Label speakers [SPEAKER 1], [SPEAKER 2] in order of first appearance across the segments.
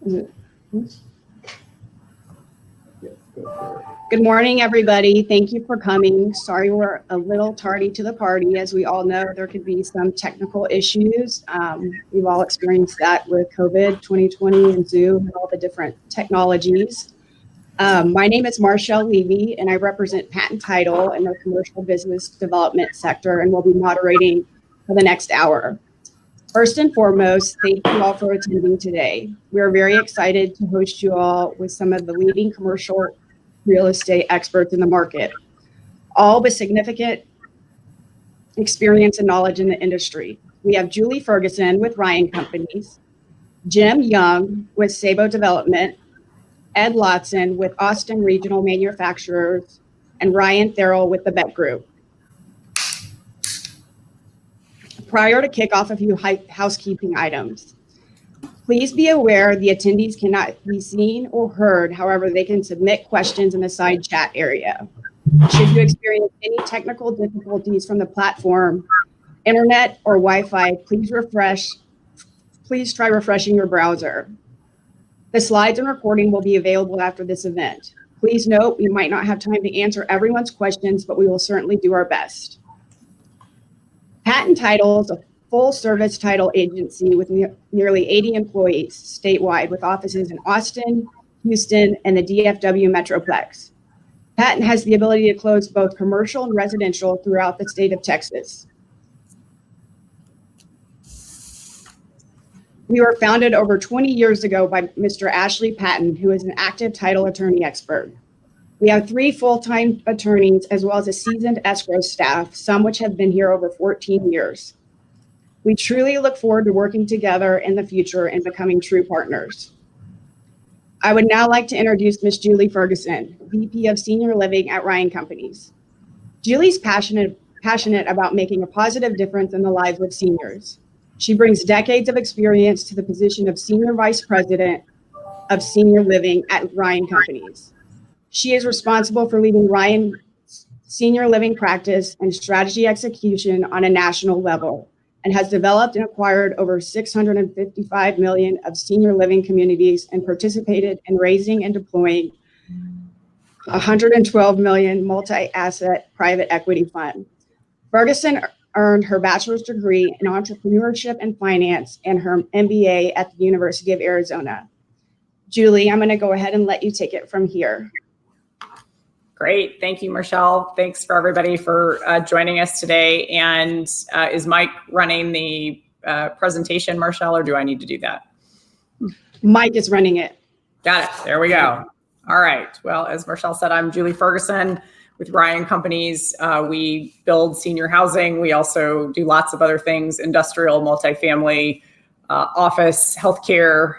[SPEAKER 1] Is it? Good morning, everybody. Thank you for coming. Sorry we're a little tardy to the party. As we all know, there could be some technical issues. We've all experienced that with COVID 2020 and Zoom and all the different technologies. My name is Marshall Levy, and I represent Patten Title in the commercial business development sector, and will be moderating for the next hour. First and foremost, thank you all for attending today. We are very excited to host you all with some of the leading commercial real estate experts in the market, all with significant experience and knowledge in the industry. We have Julie Ferguson with Ryan Companies, Jim Young with Sabot Development, Ed Latson with Austin Regional Manufacturers, and Ryan Therrell with the BECK Group. Prior to kickoff, a few housekeeping items. Please be aware the attendees cannot be seen or heard. However, they can submit questions in the side chat area. Should you experience any technical difficulties from the platform, internet, or Wi-Fi, please try refreshing your browser. The slides and recording will be available after this event. Please note we might not have time to answer everyone's questions, but we will certainly do our best. Patten Title is a full-service title agency with nearly 80 employees statewide, with offices in Austin, Houston, and the DFW Metroplex. Patten has the ability to close both commercial and residential throughout the state of Texas. We were founded over 20 years ago by Mr. Ashley Patten, who is an active title attorney expert. We have 3 full-time attorneys as well as a seasoned escrow staff, some which have been here over 14 years. We truly look forward to working together in the future and becoming true partners. I would now like to introduce Ms. Julie Ferguson, VP of Senior Living at Ryan Companies. Julie's passionate about making a positive difference in the lives of seniors. She brings decades of experience to the position of Senior Vice President of Senior Living at Ryan Companies. She is responsible for leading Ryan's senior living practice and strategy execution on a national level, and has developed and acquired over 655 million of senior living communities and participated in raising and deploying 112 million multi-asset private equity fund. Ferguson earned her bachelor's degree in entrepreneurship and finance and her MBA at the University of Arizona. Julie, I'm going to go ahead and let you take it from here.
[SPEAKER 2] Great. Thank you, Marshall. Thanks for everybody for joining us today. And is Mike running the presentation, Marshall, or do I need to do that?
[SPEAKER 1] Mike is running it.
[SPEAKER 2] Got it. There we go. All right. Well, as Marshall said, I'm Julie Ferguson with Ryan Companies. We build senior housing. We also do lots of other things, industrial, multifamily, office, healthcare,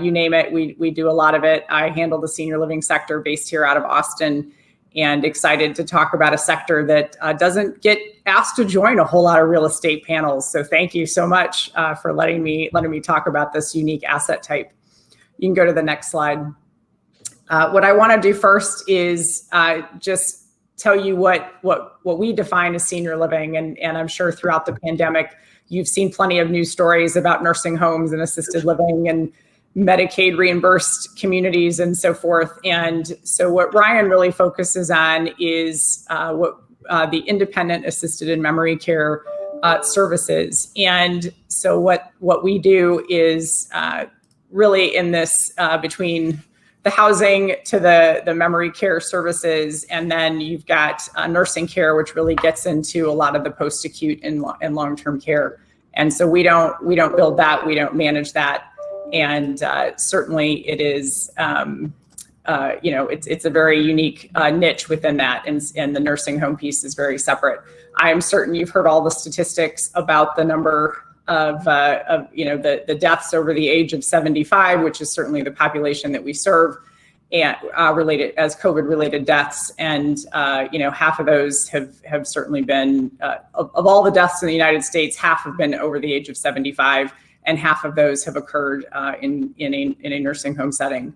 [SPEAKER 2] you name it. We do a lot of it. I handle the senior living sector based here out of Austin, and excited to talk about a sector that doesn't get asked to join a whole lot of real estate panels. So thank you so much for letting me talk about this unique asset type. You can go to the next slide. What I want to do first is just tell you what we define as senior living. And I'm sure throughout the pandemic, you've seen plenty of news stories about nursing homes and assisted living and Medicaid reimbursed communities and so forth. And so what Ryan really focuses on is the independent assisted and memory care services. And so what we do is really in this between the housing to the memory care services, and then you've got nursing care, which really gets into a lot of the post-acute and long-term care. And so we don't build that, we don't manage that. And certainly it is, it's a very unique niche within that, and the nursing home piece is very separate. I am certain you've heard all the statistics about the number of the deaths over the age of 75, which is certainly the population that we serve, and related as COVID-related deaths. And half of those have certainly been of all the deaths in the United States, half have been over the age of 75. And half of those have occurred in a nursing home setting.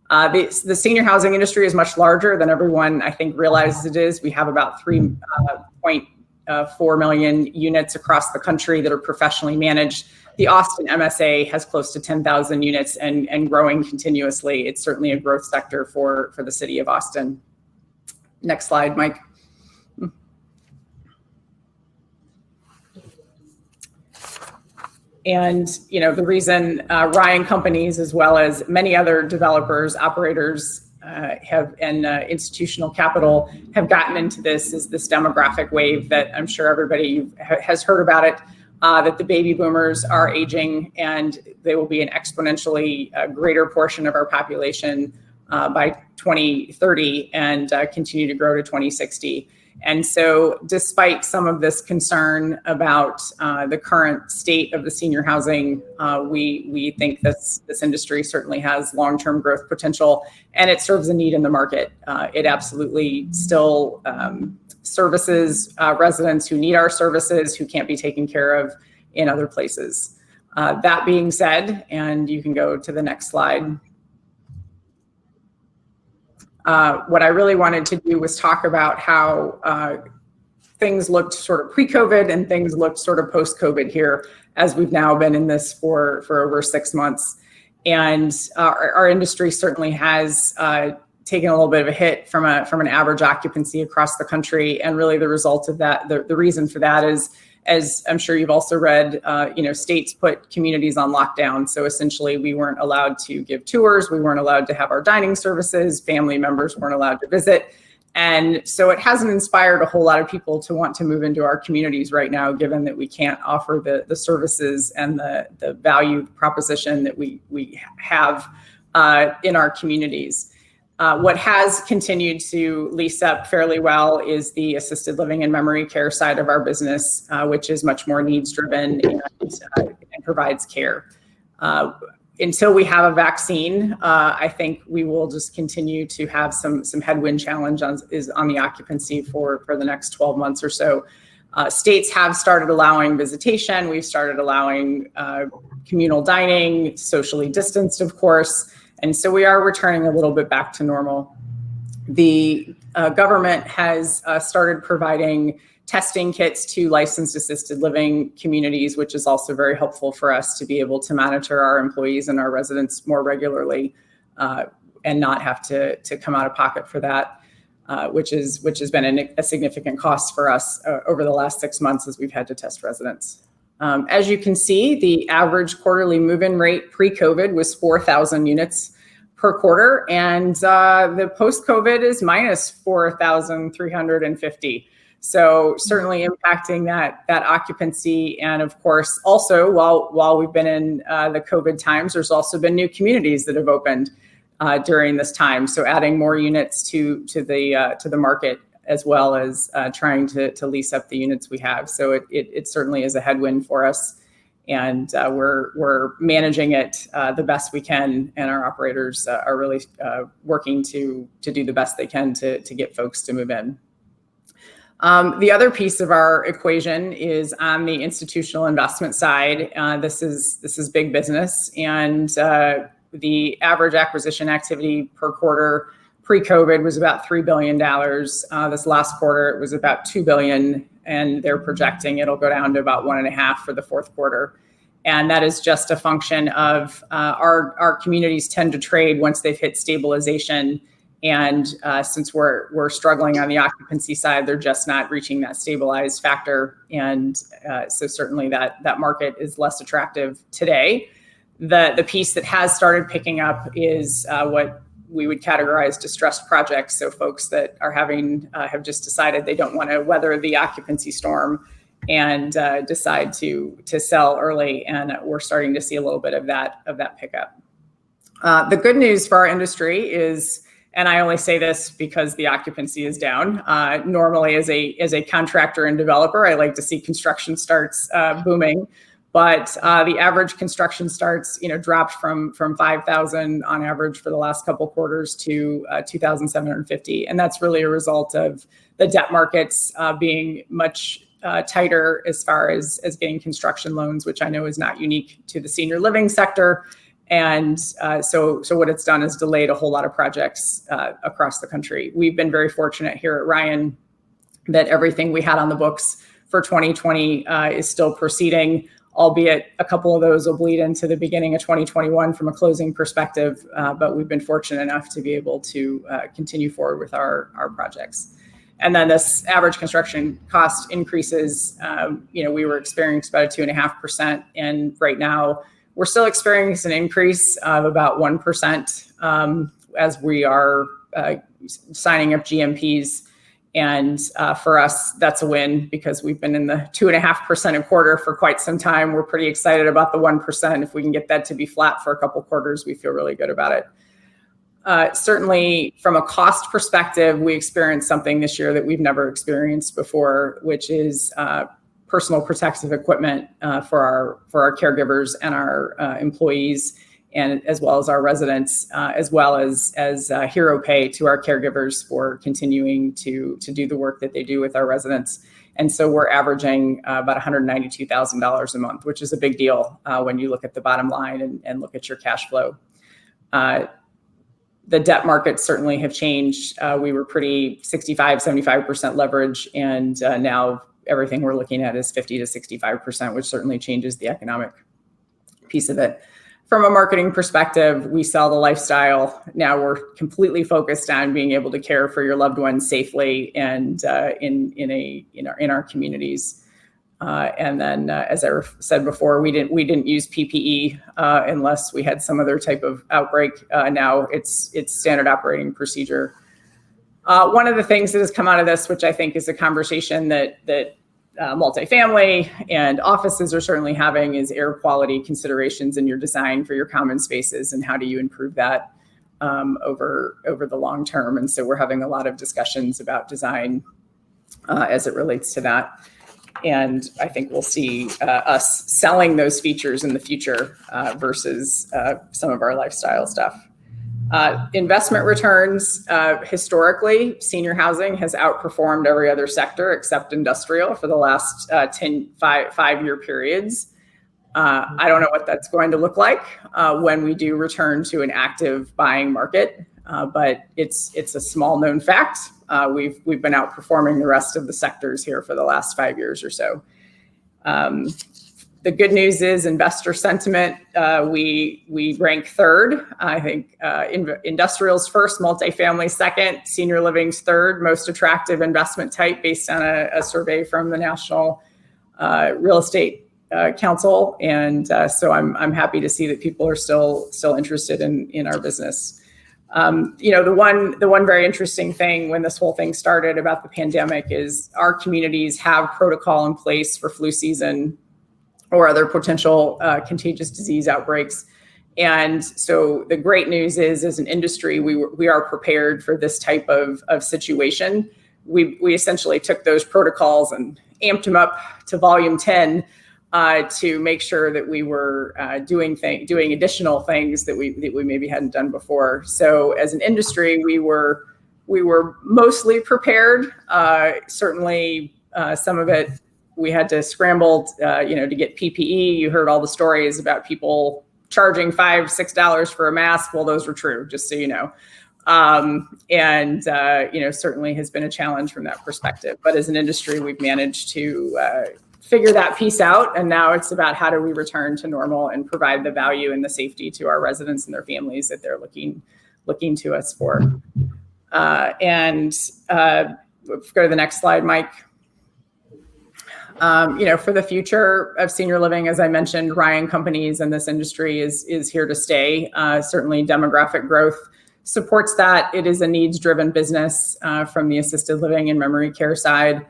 [SPEAKER 2] The senior housing industry is much larger than everyone, I think, realizes it is. We have about 3.4 million units across the country that are professionally managed. the Austin MSA has close to 10,000 units and growing continuously. It's certainly a growth sector for the city of Austin. Next slide, Mike. And the reason Ryan Companies, as well as many other developers, operators, institutional capital have gotten into this is this demographic wave that I'm sure everybody has heard about it, that the baby boomers are aging and they will be an exponentially greater portion of our population by 2030 and continue to grow to 2060. And so despite some of this concern about the current state of the senior housing, we think this industry certainly has long-term growth potential, and it serves a need in the market. It absolutely still services residents who need our services, who can't be taken care of in other places. That being said, and you can go to the next slide. What I really wanted to do was talk about how things looked sort of pre-COVID and things looked sort of post-COVID here, as we've now been in this for over 6 months. And our industry certainly has taken a little bit of a hit from an average occupancy across the country. And really the result of that, the reason for that is, as I'm sure you've also read, states put communities on lockdown. So essentially we weren't allowed to give tours. We weren't allowed to have our dining services. Family members weren't allowed to visit. And so it hasn't inspired a whole lot of people to want to move into our communities right now, given that we can't offer the services and the value proposition that we have in our communities. What has continued to lease up fairly well is the assisted living and memory care side of our business, which is much more needs driven and provides care. Until we have a vaccine, I think we will just continue to have some headwind challenge on the occupancy for the next 12 months or so. States have started allowing visitation. We've started allowing communal dining, socially distanced, of course. And so we are returning a little bit back to normal. The government has started providing testing kits to licensed assisted living communities, which is also very helpful for us to be able to monitor our employees and our residents more regularly and not have to come out of pocket for that, which has been a significant cost for us over the last 6 months as we've had to test residents. As you can see, the average quarterly move-in rate pre-COVID was 4,000 units per quarter, and the post-COVID is minus 4,350. So certainly impacting that occupancy. And of course, also while we've been in the COVID times, there's also been new communities that have opened during this time. So adding more units to the market, as well as trying to lease up the units we have. So it certainly is a headwind for us, and we're managing it the best we can, and our operators are really working to do the best they can to get folks to move in. The other piece of our equation is on the institutional investment side. This is big business, and the average acquisition activity per quarter pre-COVID was about $3 billion. This last quarter, it was about $2 billion, and they're projecting it'll go down to about 1.5 for the fourth quarter. And that is just a function of our communities tend to trade once they've hit stabilization. And since we're struggling on the occupancy side, they're just not reaching that stabilized factor. And so certainly that market is less attractive today. The piece that has started picking up is what we would categorize distressed projects. So folks that are have just decided they don't want to weather the occupancy storm and decide to sell early. And we're starting to see a little bit of that pickup. The good news for our industry is, and I only say this because the occupancy is down. Normally as a contractor and developer, I like to see construction starts booming. But the average construction starts, dropped from 5,000 on average for the last couple quarters to 2,750, and that's really a result of the debt markets being much tighter as far as getting construction loans, which I know is not unique to the senior living sector. And so what it's done is delayed a whole lot of projects across the country. We've been very fortunate here at Ryan that everything we had on the books for 2020 is still proceeding. albeit a couple of those will bleed into the beginning of 2021 from a closing perspective, but we've been fortunate enough to be able to continue forward with our projects. And then this average construction cost increases, we were experiencing about a 2.5%, and right now we're still experiencing an increase of about 1% as we are signing up GMPs. And for us, that's a win because we've been in the 2.5% a quarter for quite some time. We're pretty excited about the 1%. If we can get that to be flat for a couple quarters, we feel really good about it. Certainly, from a cost perspective, we experienced something this year that we've never experienced before, which is personal protective equipment for our caregivers and our employees, and as well as our residents, as well as hero pay to our caregivers for continuing to do the work that they do with our residents. And so we're averaging about $192,000 a month, which is a big deal when you look at the bottom line and look at your cash flow. The debt markets certainly have changed. We were pretty 75% leverage, and now everything we're looking at is 50 to 65%, which certainly changes the economic piece of it. From a marketing perspective, we sell the lifestyle. Now we're completely focused on being able to care for your loved ones safely and in our communities. And then, as I said before, we didn't use PPE unless we had some other type of outbreak. Now it's standard operating procedure. One of the things that has come out of this, which I think is a conversation that multifamily and offices are certainly having, is air quality considerations in your design for your common spaces, and how do you improve that over the long term. And so we're having a lot of discussions about design as it relates to that. And I think we'll see us selling those features in the future versus some of our lifestyle stuff. Investment returns, historically, senior housing has outperformed every other sector except industrial for the last 5-year periods. I don't know what that's going to look like when we do return to an active buying market, but it's a small known fact. We've been outperforming the rest of the sectors here for the last 5 years or so. The good news is investor sentiment. We rank third. I think industrial's first, multifamily second, senior living's third most attractive investment type based on a survey from the National Real Estate Council. And so I'm happy to see that people are still interested in our business. The one very interesting thing when this whole thing started about the pandemic is our communities have protocol in place for flu season or other potential contagious disease outbreaks. And so the great news is, as an industry, we are prepared for this type of situation. We essentially took those protocols and amped them up to volume 10 to make sure that we were doing additional things that we maybe hadn't done before. So as an industry, we were mostly prepared. Certainly, some of it we had to scramble, to get PPE. You heard all the stories about people charging $5, $6 for a mask. Well, those were true, just so you know. Certainly has been a challenge from that perspective. But as an industry, we've managed to figure that piece out. And now it's about how do we return to normal and provide the value and the safety to our residents and their families that they're looking to us for. Go to the next slide, Mike. For the future of senior living, as I mentioned, Ryan Companies and this industry is here to stay. Certainly demographic growth supports that. It is a needs-driven business from the assisted living and memory care side.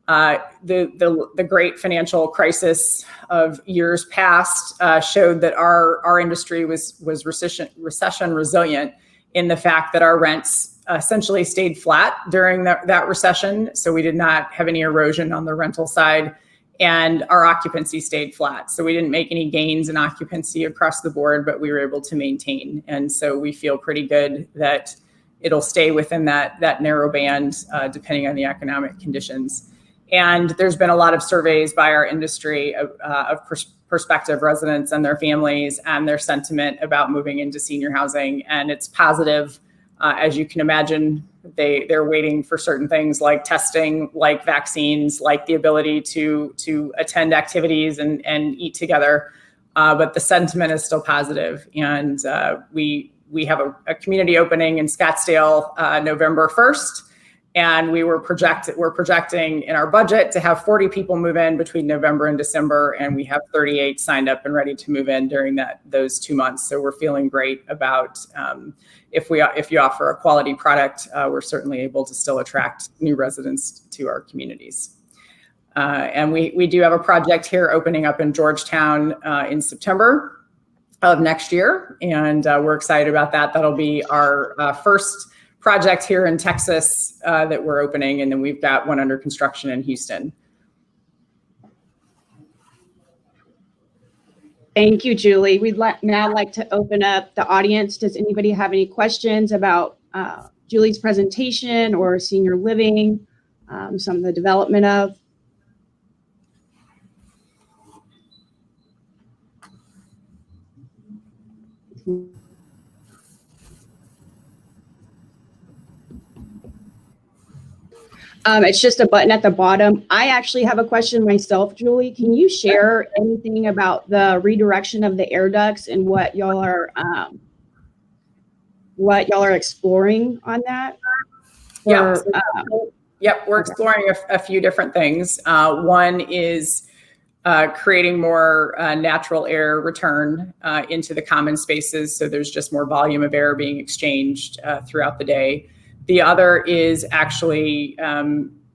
[SPEAKER 2] The great financial crisis of years past showed that our industry was recession resilient in the fact that our rents essentially stayed flat during that recession. So we did not have any erosion on the rental side, and our occupancy stayed flat. So we didn't make any gains in occupancy across the board, but we were able to maintain. And so we feel pretty good that it'll stay within that narrow band, depending on the economic conditions. And there's been a lot of surveys by our industry of prospective residents and their families and their sentiment about moving into senior housing. And it's positive. As you can imagine, they're waiting for certain things like testing, like vaccines, like the ability to attend activities and eat together. But the sentiment is still positive, and we have a community opening in Scottsdale November 1st, and we're projecting in our budget to have 40 people move in between November and December, and we have 38 signed up and ready to move in during those 2 months. So we're feeling great about if you offer a quality product, we're certainly able to still attract new residents to our communities. And we do have a project here opening up in Georgetown in September of next year, and we're excited about that. That'll be our first project here in Texas that we're opening, and then we've got one under construction in Houston.
[SPEAKER 1] Thank you, Julie. We'd now like to open up the audience. Does anybody have any questions about Julie's presentation or senior living, some of the development of? It's just a button at the bottom. I actually have a question myself, Julie. Can you share anything about the redirection of the air ducts and what y'all are exploring on that?
[SPEAKER 2] Yep, we're exploring a few different things. One is creating more natural air return into the common spaces, so there's just more volume of air being exchanged throughout the day. The other is actually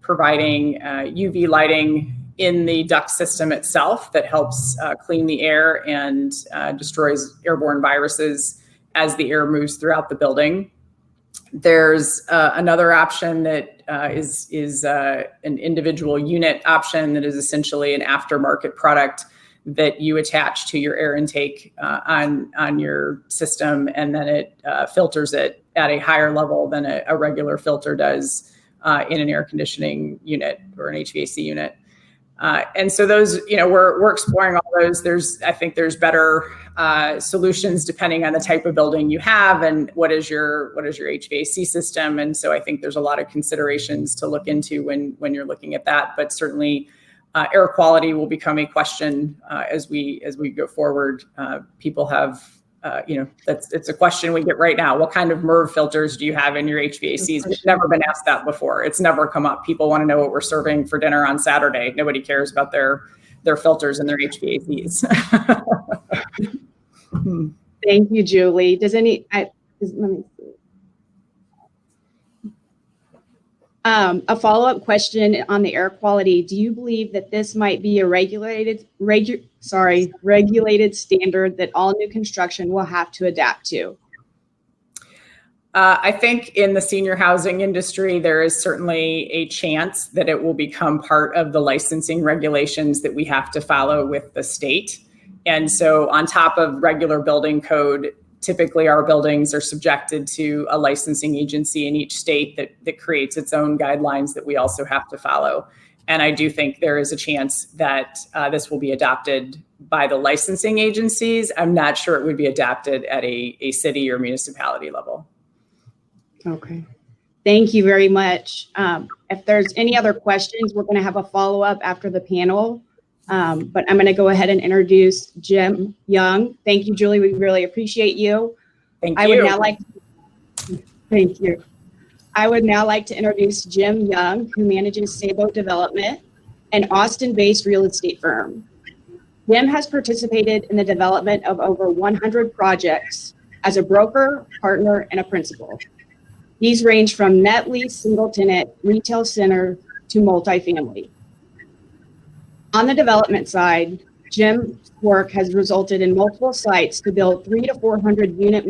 [SPEAKER 2] providing UV lighting in the duct system itself that helps clean the air and destroys airborne viruses as the air moves throughout the building. There's another option that is an individual unit option that is essentially an aftermarket product that you attach to your air intake on your system, and then it filters it at a higher level than a regular filter does in an air conditioning unit or an HVAC unit. And so those, we're exploring all those. I think there's better solutions depending on the type of building you have and what is your HVAC system. And so I think there's a lot of considerations to look into when you're looking at that. But certainly air quality will become a question as we go forward. People have, it's a question we get right now. What kind of MERV filters do you have in your HVACs? We've never been asked that before. It's never come up. People want to know what we're serving for dinner on Saturday. Nobody cares about their filters and their HVACs.
[SPEAKER 1] Thank you, Julie. Let me see. A follow-up question on the air quality. Do you believe that this might be a regulated standard that all new construction will have to adapt to?
[SPEAKER 2] I think in the senior housing industry, there is certainly a chance that it will become part of the licensing regulations that we have to follow with the state. And so on top of regular building code, typically our buildings are subjected to a licensing agency in each state that creates its own guidelines that we also have to follow. And I do think there is a chance that this will be adopted by the licensing agencies. I'm not sure it would be adopted at a city or municipality level.
[SPEAKER 1] Okay. Thank you very much. If there's any other questions, we're going to have a follow-up after the panel. But I'm going to go ahead and introduce Jim Young. Thank you, Julie. We really appreciate you.
[SPEAKER 2] Thank you.
[SPEAKER 1] Thank you. I would now like to introduce Jim Young, who manages Sabot Development, an Austin-based real estate firm. Jim has participated in the development of over 100 projects as a broker, partner, and a principal. These range from net lease, single-tenant, retail center to multifamily. On the development side, Jim's work has resulted in multiple sites to build 300 to 400 unit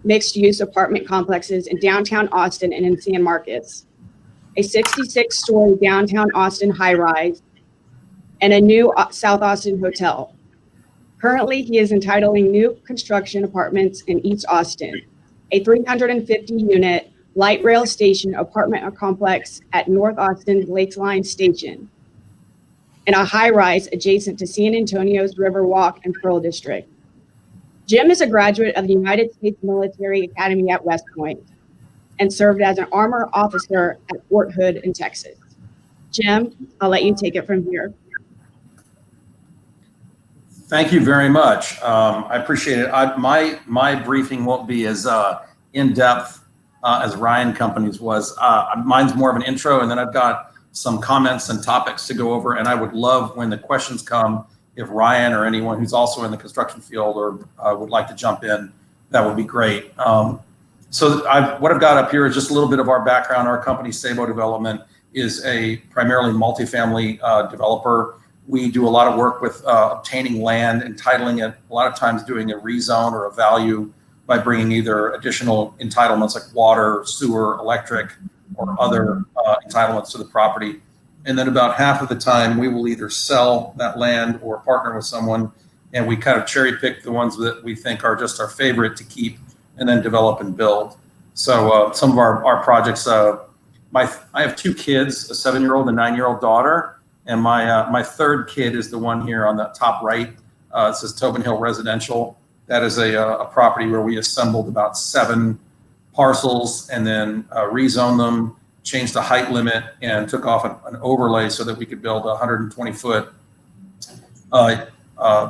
[SPEAKER 1] mixed-use apartment complexes in downtown Austin and in San Marcos, a 66-story downtown Austin high-rise, and a new South Austin hotel. Currently, he is entitling new construction apartments in East Austin, a 350-unit light rail station apartment complex at North Austin Lakeline Station, and a high-rise adjacent to San Antonio's Riverwalk and Pearl District. Jim is a graduate of the United States Military Academy at West Point and served as an ARMA officer at Fort Hood in Texas. Jim, I'll let you take it from here.
[SPEAKER 3] Thank you very much. I appreciate it. My briefing won't be as in-depth as Ryan Company's was. Mine's more of an intro, and then I've got some comments and topics to go over. And I would love when the questions come, if Ryan or anyone who's also in the construction field or would like to jump in, that would be great. So what I've got up here is just a little bit of our background. Our company, Sabot Development, is a primarily multifamily developer. We do a lot of work with obtaining land, entitling it, a lot of times doing a rezone or a value by bringing either additional entitlements like water, sewer, electric, or other entitlements to the property. And then about half of the time, we will either sell that land or partner with someone, and we kind of cherry pick the ones that we think are just our favorite to keep and then develop and build. So some of our projects, I have two kids, a 7-year-old and a 9-year-old daughter. And my third kid is the one here on the top right. It says Tobin Hill Residential. That is a property where we assembled about 7 parcels and then rezoned them, changed the height limit, and took off an overlay so that we could build a 120-foot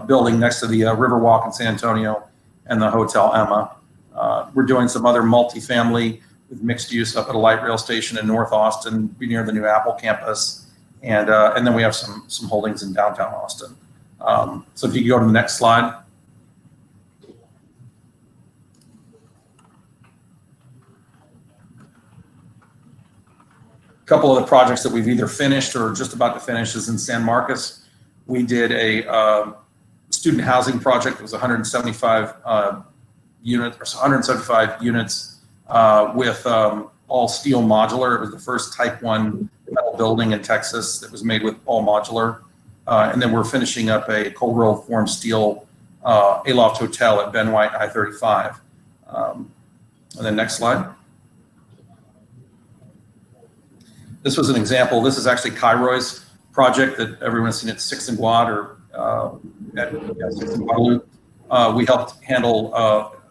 [SPEAKER 3] building next to the Riverwalk in San Antonio and the Hotel ARMA. We're doing some other multifamily with mixed use up at a light rail station in North Austin, near the new Apple campus. And then we have some holdings in downtown Austin. So if you go to the next slide. A couple of the projects that we've either finished or just about to finish is in San Marcos. We did a student housing project that was 175 units with all steel modular. It was the first type 1 metal building in Texas that was made with all modular. And then we're finishing up a cold rolled formed steel Aloft Hotel at Ben White I-35. And then next slide. This was an example. This is actually Kairoy's project that everyone's seen at 6th and Guad or at 6th and Guadalupe. We helped handle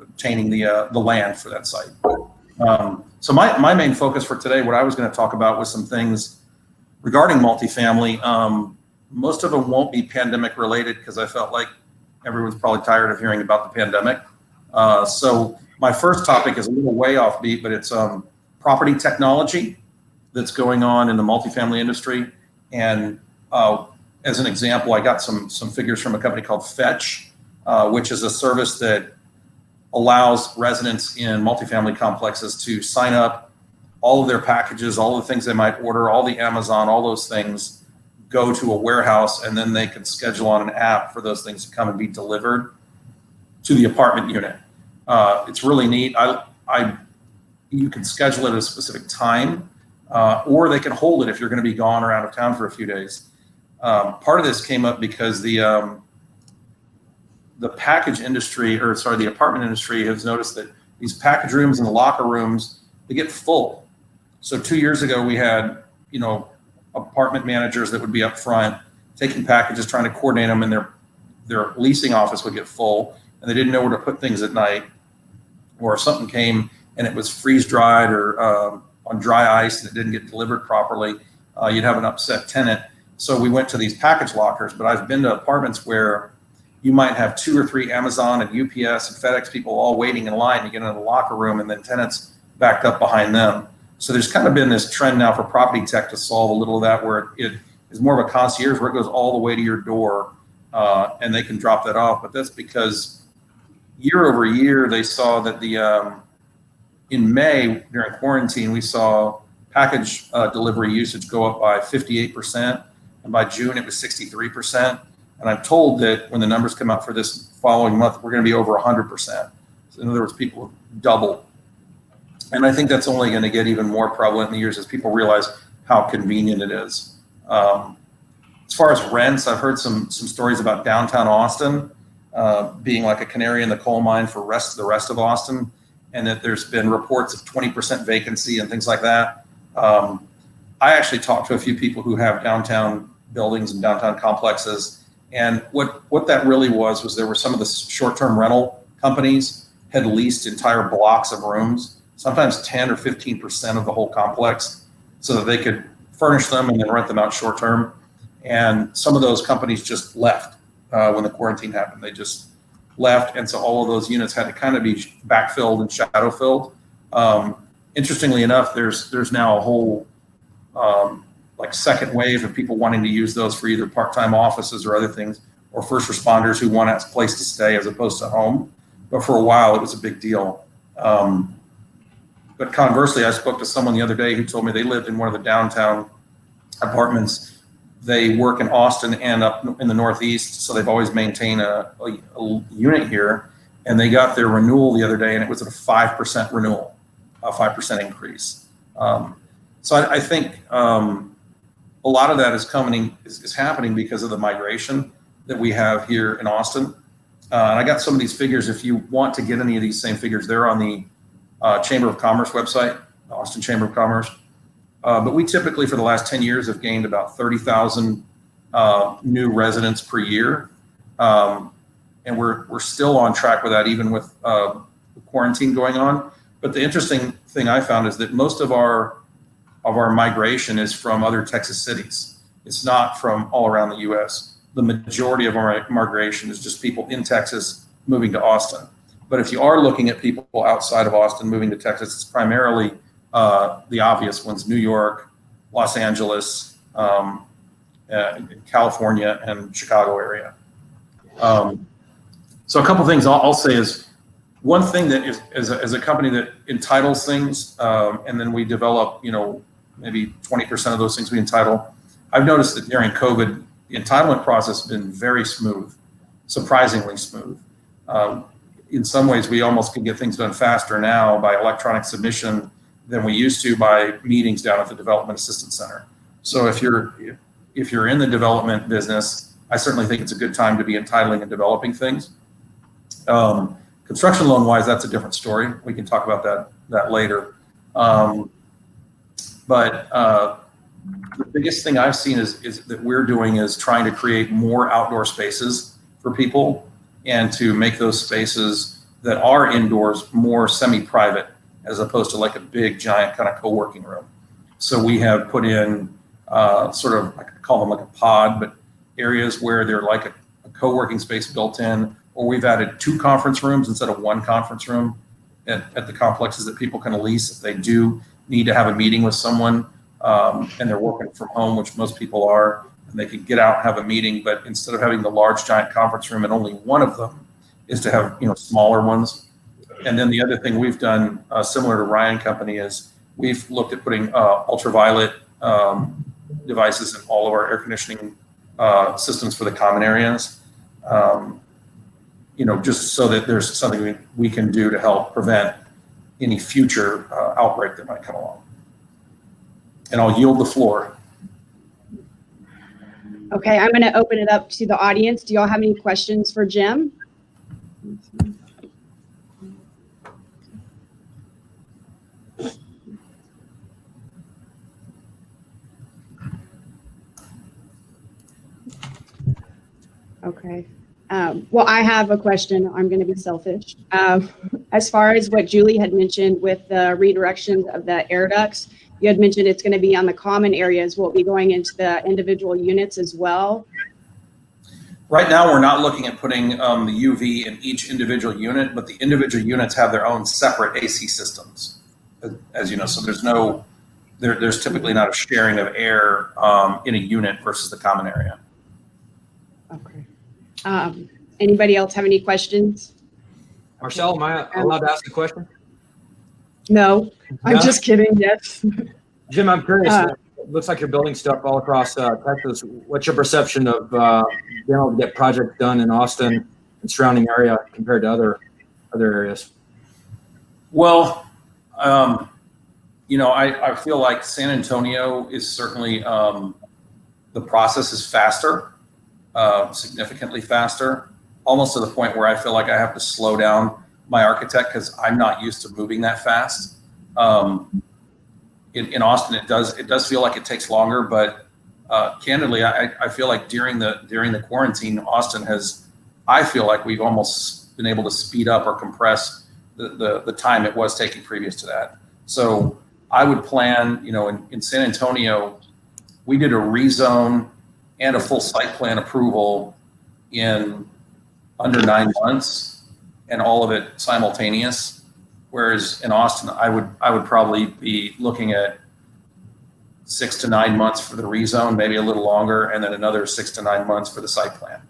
[SPEAKER 3] obtaining the land for that site. So my main focus for today, what I was going to talk about was some things regarding multifamily. Most of them won't be pandemic related because I felt like everyone's probably tired of hearing about the pandemic. So my first topic is a little way off beat, but it's property technology that's going on in the multifamily industry. And as an example, I got some figures from a company called Fetch, which is a service that allows residents in multifamily complexes to sign up all of their packages, all the things they might order, all the Amazon, all those things go to a warehouse, and then they can schedule on an app for those things to come and be delivered to the apartment unit. It's really neat. You can schedule it at a specific time, or they can hold it if you're going to be gone or out of town for a few days. Part of this came up because the package industry, the apartment industry has noticed that these package rooms and the locker rooms, they get full. So 2 years ago, we had, apartment managers that would be up front taking packages, trying to coordinate them, and their leasing office would get full, and they didn't know where to put things at night. Or if something came and it was freeze dried or on dry ice and it didn't get delivered properly, you'd have an upset tenant. So we went to these package lockers, but I've been to apartments where you might have 2 or 3 Amazon and UPS and FedEx people all waiting in line to get into the locker room, and then tenants backed up behind them. So there's kind of been this trend now for property tech to solve a little of that, where it is more of a concierge where it goes all the way to your door, and they can drop that off. But that's because year over year, they saw that in May during quarantine, we saw package delivery usage go up by 58%. And by June, it was 63%. And I'm told that when the numbers come out for this following month, we're going to be over 100%. So in other words, people double. And I think that's only going to get even more prevalent in the years as people realize how convenient it is. As far as rents, I've heard some stories about downtown Austin being like a canary in the coal mine for the rest of Austin, and that there's been reports of 20% vacancy and things like that. I actually talked to a few people who have downtown buildings and downtown complexes, and what that really was there were some of the short-term rental companies had leased entire blocks of rooms. sometimes 10 or 15% of the whole complex, so that they could furnish them and then rent them out short term. And some of those companies just left when the quarantine happened. They just left, and so all of those units had to kind of be backfilled and shadow filled. Interestingly enough, there's now a whole like second wave of people wanting to use those for either part-time offices or other things, or first responders who want a place to stay as opposed to home. But for a while, it was a big deal. But conversely, I spoke to someone the other day who told me they lived in one of the downtown apartments. They work in Austin and up in the Northeast, so they've always maintained a unit here. And they got their renewal the other day, and it was at a 5% renewal, a 5% increase. So I think a lot of that is happening because of the migration that we have here in Austin. And I got some of these figures. If you want to get any of these same figures, they're on the Chamber of Commerce website, the Austin Chamber of Commerce. But we typically, for the last 10 years, have gained about 30,000 new residents per year. And we're still on track with that, even with the quarantine going on. But the interesting thing I found is that most of our migration is from other Texas cities. It's not from all around the U.S. The majority of our migration is just people in Texas moving to Austin. But if you are looking at people outside of Austin moving to Texas, it's primarily the obvious ones: New York, Los Angeles, California, and Chicago area. So a couple things I'll say is, one thing that is, as a company that entitles things, and then we develop, maybe 20% of those things we entitle. I've noticed that during COVID, the entitlement process has been very smooth, surprisingly smooth. In some ways, we almost can get things done faster now by electronic submission than we used to by meetings down at the Development Assistance Center. So if you're in the development business, I certainly think it's a good time to be entitling and developing things. Construction loan wise, that's a different story. We can talk about that later. But the biggest thing I've seen is that we're doing is trying to create more outdoor spaces for people, and to make those spaces that are indoors more semi-private, as opposed to like a big giant kind of co-working room. So we have put in sort of, I could call them like a pod, but areas where they're like a co-working space built in, or we've added 2 conference rooms instead of 1 conference room at the complexes that people can lease if they do need to have a meeting with someone and they're working from home, which most people are, and they can get out and have a meeting. But instead of having the large giant conference room and only one of them, is to have smaller ones. And then the other thing we've done, similar to Ryan Company, is we've looked at putting ultraviolet devices in all of our air conditioning systems for the common areas. Just so that there's something we can do to help prevent any future outbreak that might come along. And I'll yield the floor.
[SPEAKER 1] Okay, I'm going to open it up to the audience. Do y'all have any questions for Jim? Okay. Well, I have a question. I'm going to be selfish. As far as what Julie had mentioned with the redirection of the air ducts, you had mentioned it's going to be on the common areas. Will it be going into the individual units as well?
[SPEAKER 3] Right now, we're not looking at putting the UV in each individual unit, but the individual units have their own separate AC systems, as you know. So there's typically not a sharing of air in a unit versus the common area.
[SPEAKER 1] Okay. Anybody else have any questions?
[SPEAKER 4] Marcel, am I allowed to ask a question?
[SPEAKER 1] No, I'm just kidding. Yes.
[SPEAKER 4] Jim, I'm curious. It looks like you're building stuff all across Texas. What's your perception of being able to get projects done in Austin and surrounding area compared to other areas?
[SPEAKER 3] Well, I feel like San Antonio is certainly the process is faster, significantly faster, almost to the point where I feel like I have to slow down my architect because I'm not used to moving that fast. In Austin, it does feel like it takes longer, but candidly, I feel like during the quarantine, Austin I feel like we've almost been able to speed up or compress the time it was taking previous to that. So I would plan, in San Antonio, we did a rezone and a full site plan approval in under 9 months, and all of it simultaneous. Whereas in Austin, I would probably be looking at 6 to 9 months for the rezone, maybe a little longer, and then another 6 to 9 months for the site plan.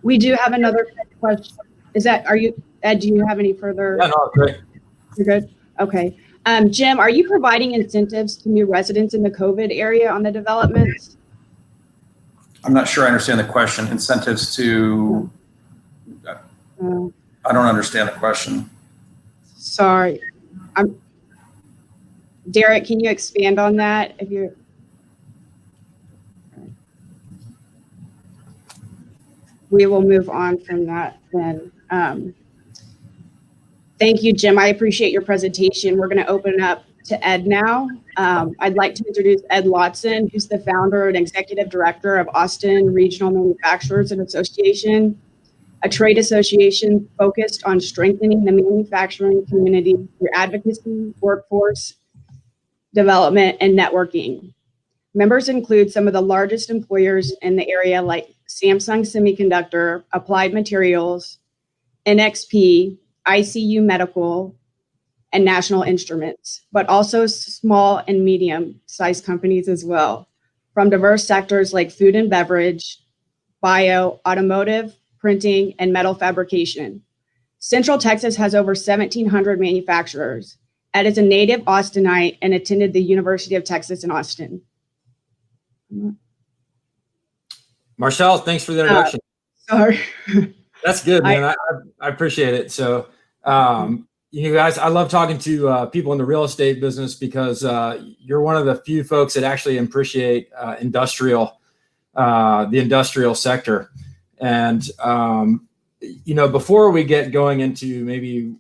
[SPEAKER 1] We do have another question. Ed, do you have any further?
[SPEAKER 4] Yeah, no, great.
[SPEAKER 1] You're good? Okay. Jim, are you providing incentives to new residents in the COVID area on the developments?
[SPEAKER 3] I'm not sure I understand the question. Incentives to, I don't understand the question.
[SPEAKER 1] Sorry. Derek, can you expand on that? We will move on from that then. Thank you, Jim. I appreciate your presentation. We're going to open it up to Ed now. I'd like to introduce Ed Latson, who's the founder and executive director of Austin Regional Manufacturers and Association, a trade association focused on strengthening the manufacturing community through advocacy, workforce development, and networking. Members include some of the largest employers in the area like Samsung Semiconductor, Applied Materials, NXP, ICU Medical, and National Instruments, but also small and medium-sized companies as well, from diverse sectors like food and beverage, bio, automotive, printing, and metal fabrication. Central Texas has over 1,700 manufacturers. Ed is a native Austinite and attended the University of Texas in Austin.
[SPEAKER 4] Marshall, thanks for the introduction.
[SPEAKER 1] Sorry.
[SPEAKER 4] That's good, man. I appreciate it. So, you guys, I love talking to people in the real estate business because you're one of the few folks that actually appreciate the industrial sector. And, before we get going into maybe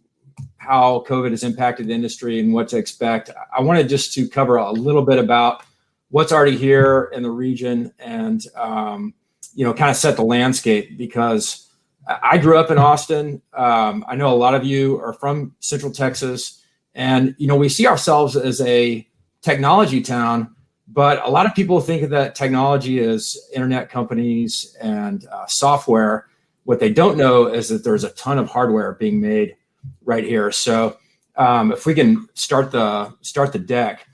[SPEAKER 4] how COVID has impacted the industry and what to expect, I wanted just to cover a little bit about what's already here in the region and, kind of set the landscape, because I grew up in Austin. I know a lot of you are from Central Texas, and, we see ourselves as a technology town, but a lot of people think that technology is internet companies and software. What they don't know is that there's a ton of hardware being made right here. So if we can start the deck,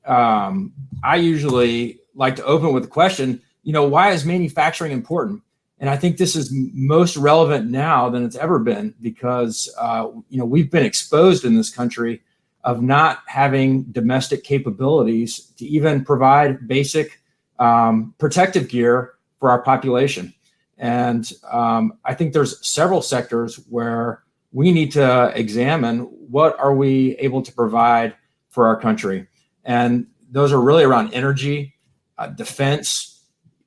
[SPEAKER 4] I usually like to open with the question, why is manufacturing important? And I think this is most relevant now than it's ever been, because, we've been exposed in this country of not having domestic capabilities to even provide basic protective gear for our population. And I think there's several sectors where we need to examine what are we able to provide for our country. And those are really around energy, defense,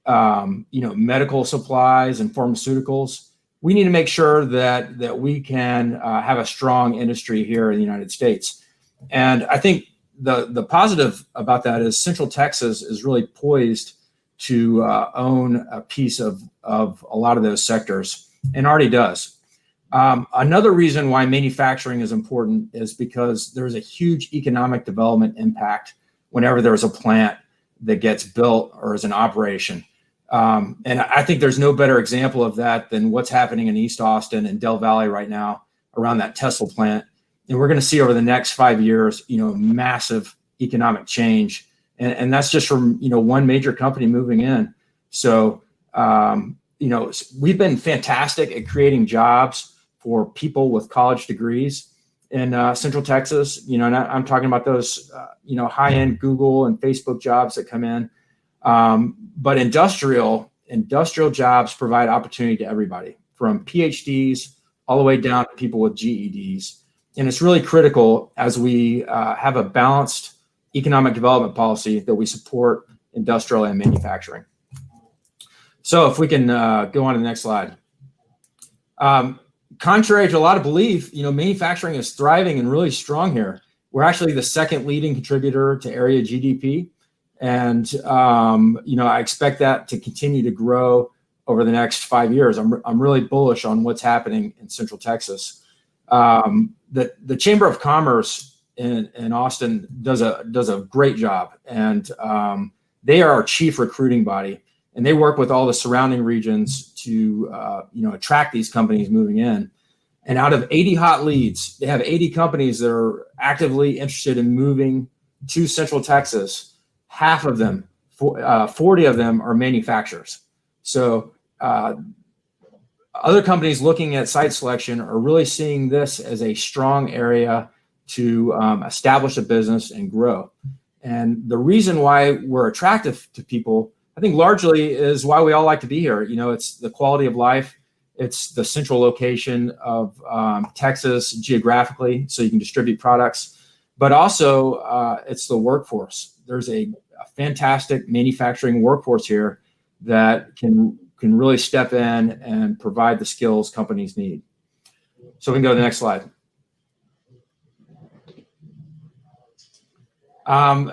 [SPEAKER 4] medical supplies and pharmaceuticals. We need to make sure that we can have a strong industry here in the United States. And I think the positive about that is Central Texas is really poised to own a piece of a lot of those sectors, and already does. Another reason why manufacturing is important is because there's a huge economic development impact whenever there's a plant that gets built or is in operation. And I think there's no better example of that than what's happening in East Austin and Del Valley right now around that Tesla plant. And we're going to see over the next 5 years, massive economic change. And that's just from, one major company moving in. So, we've been fantastic at creating jobs for people with college degrees in Central Texas. And I'm talking about those, high-end Google and Facebook jobs that come in. But industrial jobs provide opportunity to everybody, from PhDs all the way down to people with GEDs. And it's really critical as we have a balanced economic development policy that we support industrial and manufacturing. So if we can go on to the next slide. Contrary to a lot of belief, manufacturing is thriving and really strong here. We're actually the second leading contributor to area GDP. And, I expect that to continue to grow over the next 5 years. I'm really bullish on what's happening in Central Texas. The Chamber of Commerce in Austin does a great job, and they are our chief recruiting body, and they work with all the surrounding regions to attract these companies moving in. And out of 80 hot leads, they have 80 companies that are actively interested in moving to Central Texas. Half of them, 40 of them, are manufacturers. So other companies looking at site selection are really seeing this as a strong area to establish a business and grow. And the reason why we're attractive to people, I think largely is why we all like to be here. It's the quality of life. It's the central location of Texas geographically, so you can distribute products, but also it's the workforce. There's a fantastic manufacturing workforce here that can really step in and provide the skills companies need. So we can go to the next slide.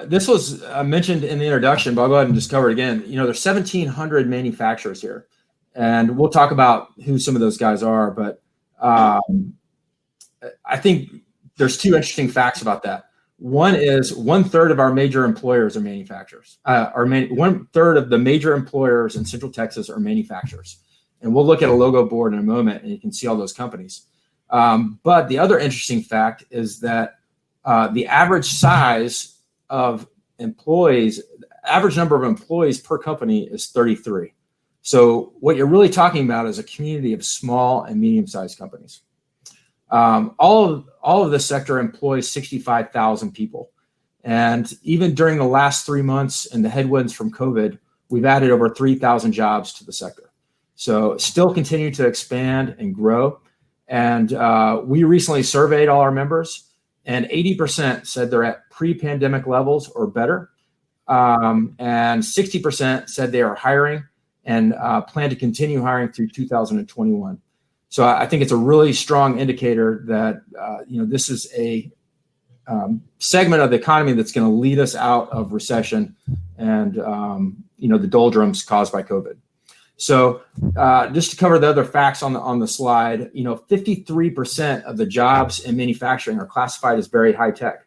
[SPEAKER 4] This was mentioned in the introduction, but I'll go ahead and just cover it again. There's 1,700 manufacturers here, and we'll talk about who some of those guys are. But I think there's two interesting facts about that. One is 1/3 of our major employers are manufacturers. 1/3 of the major employers in Central Texas are manufacturers. And we'll look at a logo board in a moment, and you can see all those companies. But the other interesting fact is that the average size of employees, average number of employees per company is 33. So what you're really talking about is a community of small and medium-sized companies. All of this sector employs 65,000 people. And even during the last 3 months and the headwinds from COVID, we've added over 3,000 jobs to the sector. So still continue to expand and grow. And we recently surveyed all our members, and 80% said they're at pre-pandemic levels or better. And 60% said they are hiring and plan to continue hiring through 2021. So I think it's a really strong indicator that this is a segment of the economy that's going to lead us out of recession and the doldrums caused by COVID. So just to cover the other facts on the slide, 53% of the jobs in manufacturing are classified as very high tech.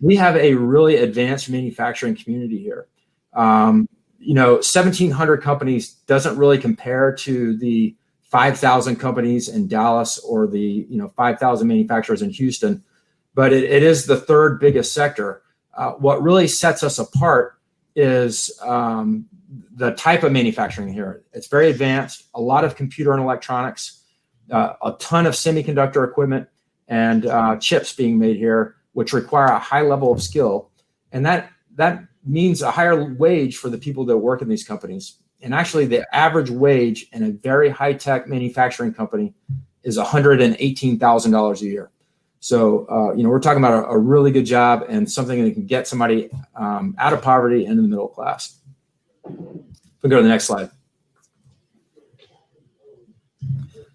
[SPEAKER 4] We have a really advanced manufacturing community here. 1,700 companies doesn't really compare to the 5,000 companies in Dallas or the 5,000 manufacturers in Houston, but it is the third biggest sector. What really sets us apart is the type of manufacturing here. It's very advanced, a lot of computer and electronics, a ton of semiconductor equipment and chips being made here, which require a high level of skill. And that means a higher wage for the people that work in these companies. And actually the average wage in a very high tech manufacturing company is $118,000 a year. So, we're talking about a really good job and something that can get somebody out of poverty and in the middle class. We'll go to the next slide.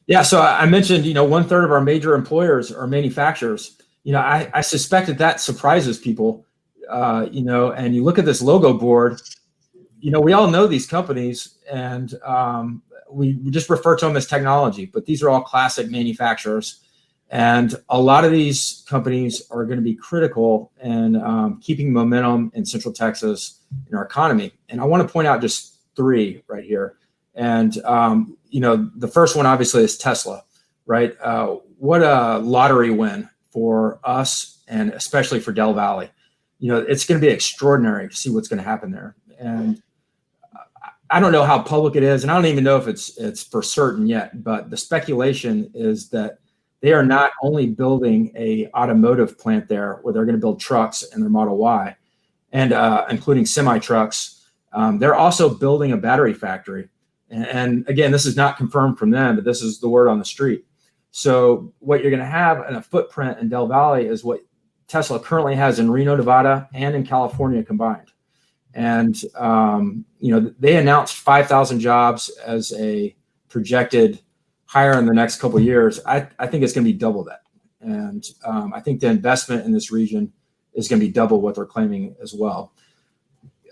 [SPEAKER 4] Yeah, so I mentioned, 1/3 of our major employers are manufacturers. I suspect that surprises people, and you look at this logo board, we all know these companies and we just refer to them as technology, but these are all classic manufacturers. And a lot of these companies are going to be critical in keeping momentum in Central Texas in our economy. And I want to point out just 3 right here. And, the first one obviously is Tesla, right? What a lottery win for us and especially for Del Valley. It's going to be extraordinary to see what's going to happen there. And I don't know how public it is, and I don't even know if it's for certain yet, but the speculation is that they are not only building a automotive plant there where they're going to build trucks and their Model Y, and including semi trucks. They're also building a battery factory. And again, this is not confirmed from them, but this is the word on the street. So what you're going to have in a footprint in Del Valley is what Tesla currently has in Reno, Nevada, and in California combined. And, they announced 5,000 jobs as a projected hire in the next couple of years. I think it's going to be double that. And I think the investment in this region is going to be double what they're claiming as well.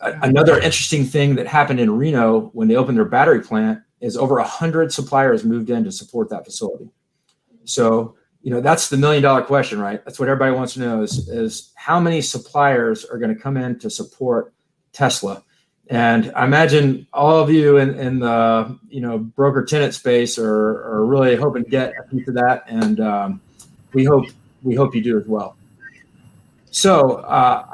[SPEAKER 4] Another interesting thing that happened in Reno when they opened their battery plant is over 100 suppliers moved in to support that facility. So, that's the $1 million question, right? That's what everybody wants to know is how many suppliers are going to come in to support Tesla. And I imagine all of you in the broker tenant space are really hoping to get a piece of that, and we hope you do as well. So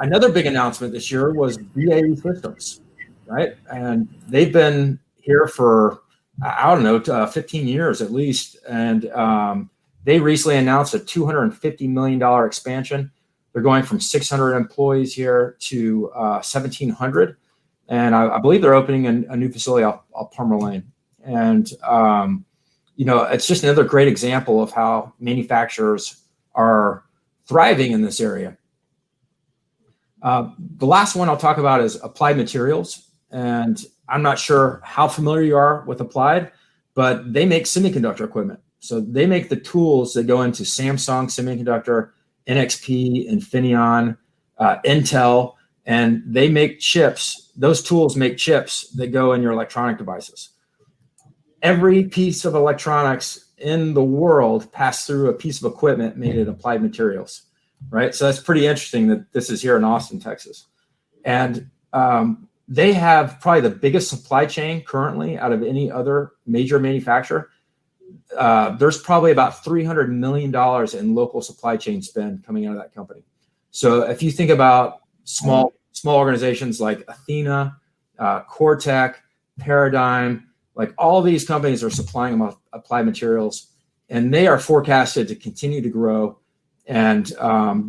[SPEAKER 4] another big announcement this year was BAE Systems, right? And they've been here for 15 years at least, and they recently announced a $250 million expansion. They're going from 600 employees here to 1,700. And I believe they're opening a new facility off Palmer Lane. And, it's just another great example of how manufacturers are thriving in this area. The last one I'll talk about is Applied Materials. And I'm not sure how familiar you are with Applied, but they make semiconductor equipment. So they make the tools that go into Samsung Semiconductor, NXP, Infineon, Intel, and they make chips. Those tools make chips that go in your electronic devices. Every piece of electronics in the world passed through a piece of equipment made at Applied Materials, right? So that's pretty interesting that this is here in Austin, Texas. And they have probably the biggest supply chain currently out of any other major manufacturer. There's probably about $300 million in local supply chain spend coming out of that company. So if you think about small organizations like Athena, Cortec, Paradigm, like all these companies are supplying them Applied Materials, and they are forecasted to continue to grow and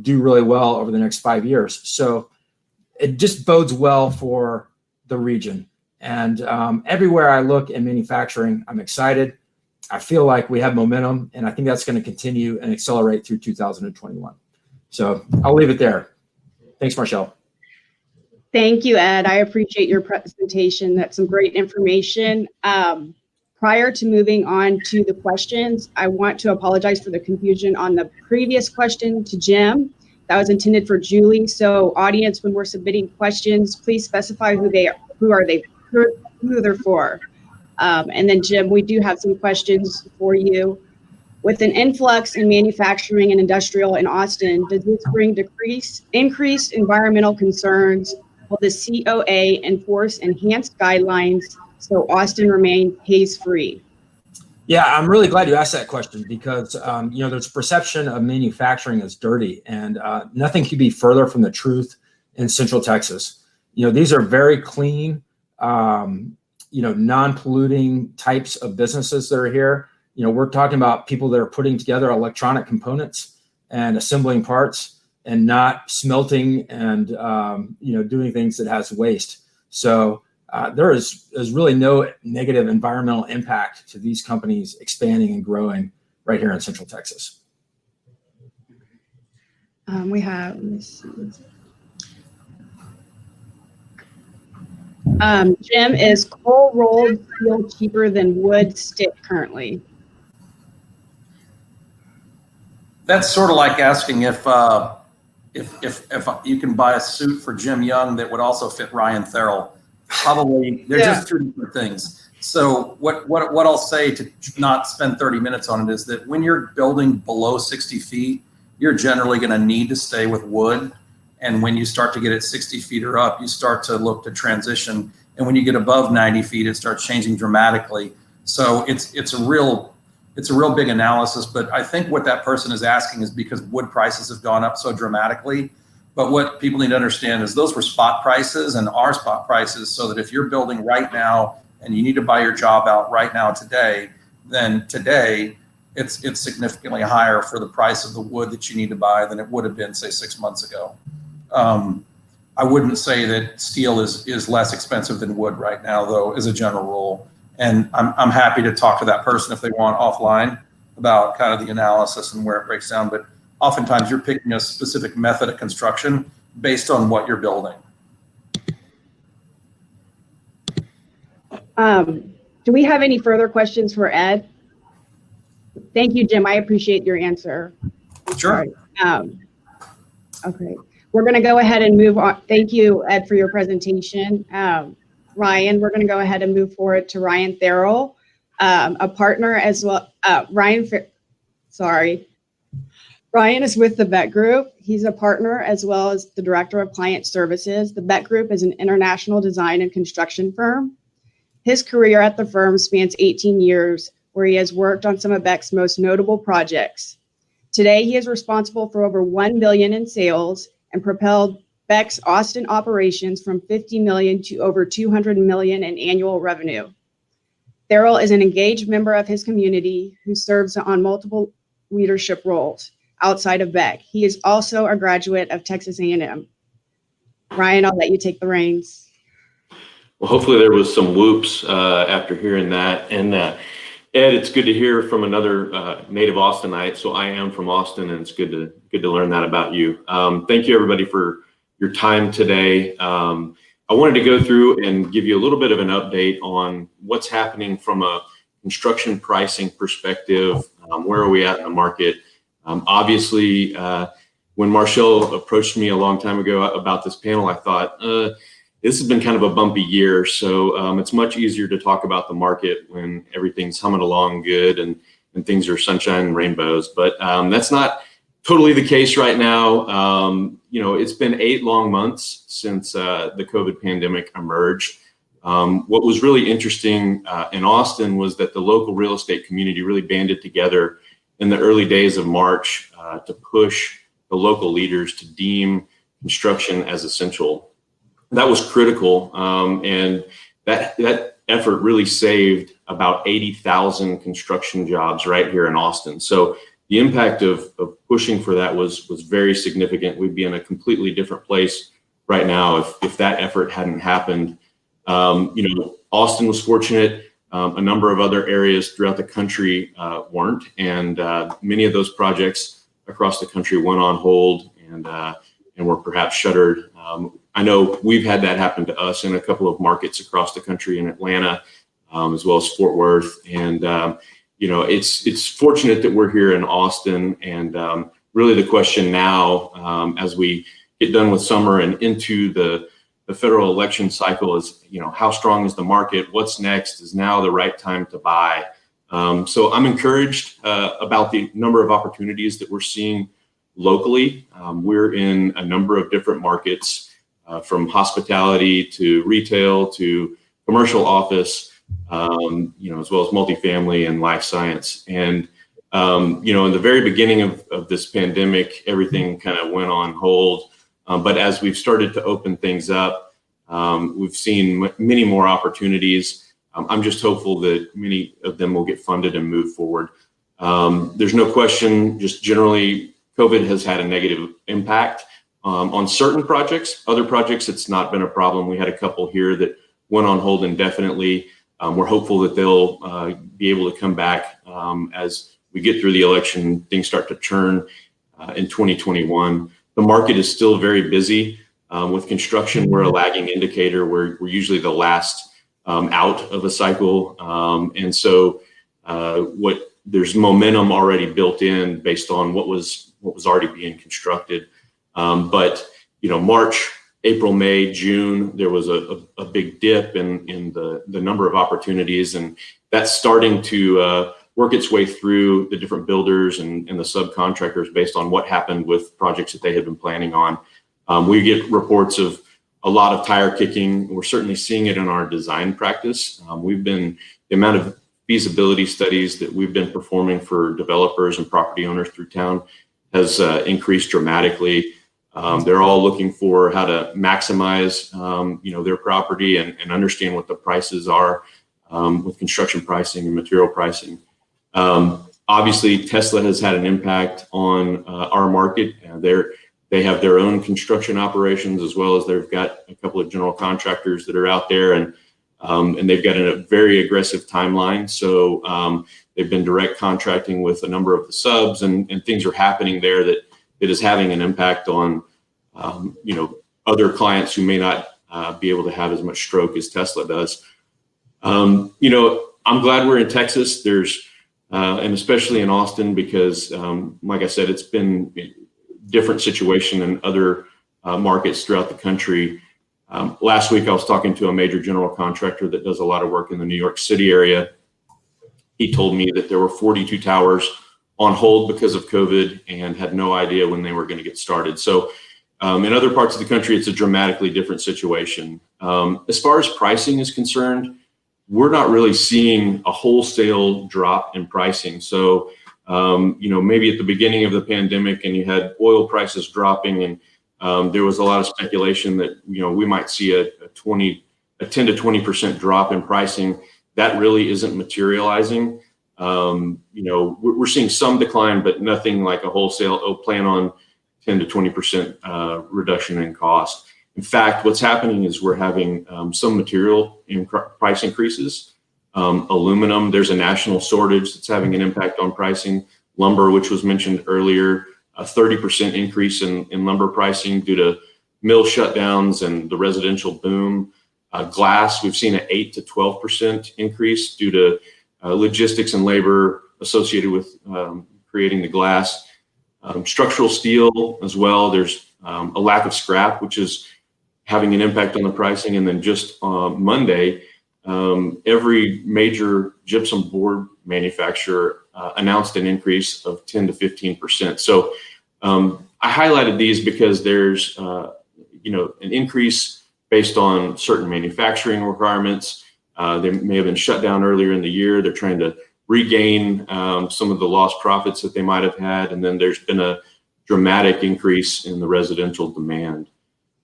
[SPEAKER 4] do really well over the next 5 years. So it just bodes well for the region. And everywhere I look in manufacturing, I'm excited. I feel like we have momentum, and I think that's going to continue and accelerate through 2021. So I'll leave it there. Thanks, Marshall.
[SPEAKER 1] Thank you, Ed. I appreciate your presentation. That's some great information. Prior to moving on to the questions, I want to apologize for the confusion on the previous question to Jim. That was intended for Julie. So audience, when we're submitting questions, please specify who they're for. And then Jim, we do have some questions for you. With an influx in manufacturing and industrial in Austin, does this bring increased environmental concerns? Will the COA enforce enhanced guidelines so Austin remains haze-free?
[SPEAKER 4] Yeah, I'm really glad you asked that question because, there's perception of manufacturing as dirty, and nothing could be further from the truth in Central Texas. These are very clean, non-polluting types of businesses that are here. We're talking about people that are putting together electronic components and assembling parts and not smelting and, doing things that has waste. So there is really no negative environmental impact to these companies expanding and growing right here in Central Texas.
[SPEAKER 1] Let me see. Jim, is coal rolled steel cheaper than wood stick currently?
[SPEAKER 3] That's sort of like asking if you can buy a suit for Jim Young that would also fit Ryan Therrell. Probably they're just two different things. So what I'll say to not spend 30 minutes on it is that when you're building below 60 feet, you're generally going to need to stay with wood. And when you start to get at 60 feet or up, you start to look to transition. And when you get above 90 feet, it starts changing dramatically. So it's a real big analysis. But I think what that person is asking is because wood prices have gone up so dramatically. But what people need to understand is those were spot prices and are spot prices, so that if you're building right now and you need to buy your job out right now today, then today it's significantly higher for the price of the wood that you need to buy than it would have been, say, 6 months ago. I wouldn't say that steel is less expensive than wood right now, though, as a general rule. And I'm happy to talk to that person if they want offline about kind of the analysis and where it breaks down. But oftentimes you're picking a specific method of construction based on what you're building.
[SPEAKER 1] Do we have any further questions for Ed? Thank you, Jim. I appreciate your answer.
[SPEAKER 3] Sure.
[SPEAKER 1] Okay. We're going to go ahead and move on. Thank you, Ed, for your presentation. Ryan, we're going to go ahead and move forward to Ryan Therrell. a partner as well. Ryan is with the BECK Group. He's a partner as well as the Director of Client Services. The BECK Group is an international design and construction firm. His career at the firm spans 18 years, where he has worked on some of BECK's most notable projects. Today, he is responsible for over $1 billion in sales and propelled BECK's Austin operations from $50 million to over $200 million in annual revenue. Therrell is an engaged member of his community who serves on multiple leadership roles outside of BECK. He is also a graduate of Texas A&M. Ryan, I'll let you take the reins.
[SPEAKER 5] Well, hopefully there was some whoops after hearing that. And Ed, it's good to hear from another native Austinite. So I am from Austin, and it's good to learn that about you. Thank you, everybody, for your time today. I wanted to go through and give you a little bit of an update on what's happening from a construction pricing perspective. Where are we at in the market? Obviously, when Marshall approached me a long time ago about this panel, I thought, this has been kind of a bumpy year. So it's much easier to talk about the market when everything's humming along good and things are sunshine and rainbows. But that's not totally the case right now. It's been 8 long months since the COVID pandemic emerged. What was really interesting in Austin was that the local real estate community really banded together in the early days of March to push the local leaders to deem construction as essential. That was critical, and that effort really saved about 80,000 construction jobs right here in Austin. So the impact of pushing for that was very significant. We'd be in a completely different place right now if that effort hadn't happened. Austin was fortunate. A number of other areas throughout the country weren't, and many of those projects across the country went on hold and were perhaps shuttered. I know we've had that happen to us in a couple of markets across the country, in Atlanta, as well as Fort Worth. And it's fortunate that we're here in Austin. And really, the question now, as we get done with summer and into the federal election cycle, is how strong is the market? What's next? Is now the right time to buy? So I'm encouraged about the number of opportunities that we're seeing locally. We're in a number of different markets, from hospitality to retail to commercial office, as well as multifamily and life science. And in the very beginning of this pandemic, everything kind of went on hold. But as we've started to open things up, we've seen many more opportunities. I'm just hopeful that many of them will get funded and move forward. There's no question, just generally, COVID has had a negative impact on certain projects. Other projects, it's not been a problem. We had a couple here that went on hold indefinitely. We're hopeful that they'll be able to come back as we get through the election, things start to turn in 2021. The market is still very busy. With construction, we're a lagging indicator. We're usually the last out of a cycle. And so there's momentum already built in based on what was already being constructed. But March, April, May, June, there was a big dip in the number of opportunities, and that's starting to work its way through the different builders and the subcontractors based on what happened with projects that they had been planning on. We get reports of a lot of tire kicking. We're certainly seeing it in our design practice. The amount of feasibility studies that we've been performing for developers and property owners through town has increased dramatically. They're all looking for how to maximize, their property and understand what the prices are with construction pricing and material pricing. Obviously, Tesla has had an impact on our market. They have their own construction operations, as well as they've got a couple of general contractors that are out there, and they've got a very aggressive timeline. So they've been direct contracting with a number of the subs, and things are happening there that is having an impact on other clients who may not be able to have as much stroke as Tesla does. I'm glad we're in Texas. And especially in Austin, because like I said, it's been a different situation than other markets throughout the country. Last week, I was talking to a major general contractor that does a lot of work in the New York City area. he told me that there were 42 towers on hold because of COVID and had no idea when they were going to get started. So in other parts of the country, it's a dramatically different situation. As far as pricing is concerned, we're not really seeing a wholesale drop in pricing. So, maybe at the beginning of the pandemic and you had oil prices dropping and there was a lot of speculation that, we might see a 10 to 20% drop in pricing. That really isn't materializing. We're seeing some decline, but nothing like a wholesale, plan on 10 to 20% reduction in cost. In fact, what's happening is we're having some material price increases. Aluminum, there's a national shortage that's having an impact on pricing. Lumber, which was mentioned earlier, a 30% increase in lumber pricing due to mill shutdowns and the residential boom. Glass, we've seen an 8 to 12% increase due to logistics and labor associated with creating the glass. Structural steel as well, there's a lack of scrap, which is having an impact on the pricing. And then just Monday, every major gypsum board manufacturer announced an increase of 10 to 15%. So I highlighted these because there's an increase based on certain manufacturing requirements. They may have been shut down earlier in the year. They're trying to regain some of the lost profits that they might have had. And then there's been a dramatic increase in the residential demand.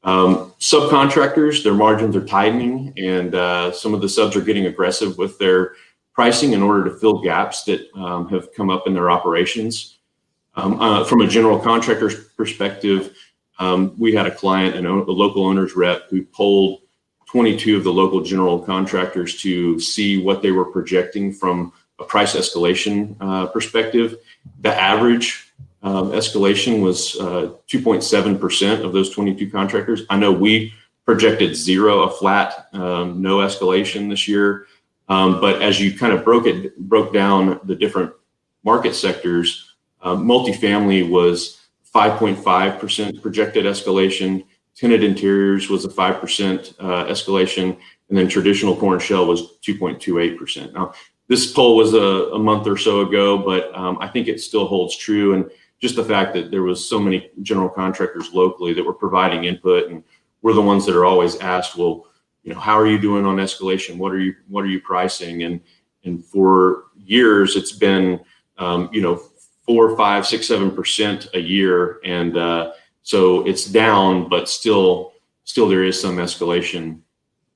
[SPEAKER 5] Subcontractors, their margins are tightening, and some of the subs are getting aggressive with their pricing in order to fill gaps that have come up in their operations. From a general contractor's perspective, we had a client, a local owner's rep, who polled 22 of the local general contractors to see what they were projecting from a price escalation perspective. The average escalation was 2.7% of those 22 contractors. I know we projected zero, a flat, no escalation this year. But as you kind of broke down the different market sectors, multifamily was 5.5% projected escalation. Tinted interiors was a 5% escalation, and then traditional core and shell was 2.28%. Now, this poll was a month or so ago, but I think it still holds true. And just the fact that there was so many general contractors locally that were providing input, and we're the ones that are always asked, well, how are you doing on escalation? What are you pricing? And for years, it's been 4, 5, 6, 7% a year, and so it's down, but still there is some escalation.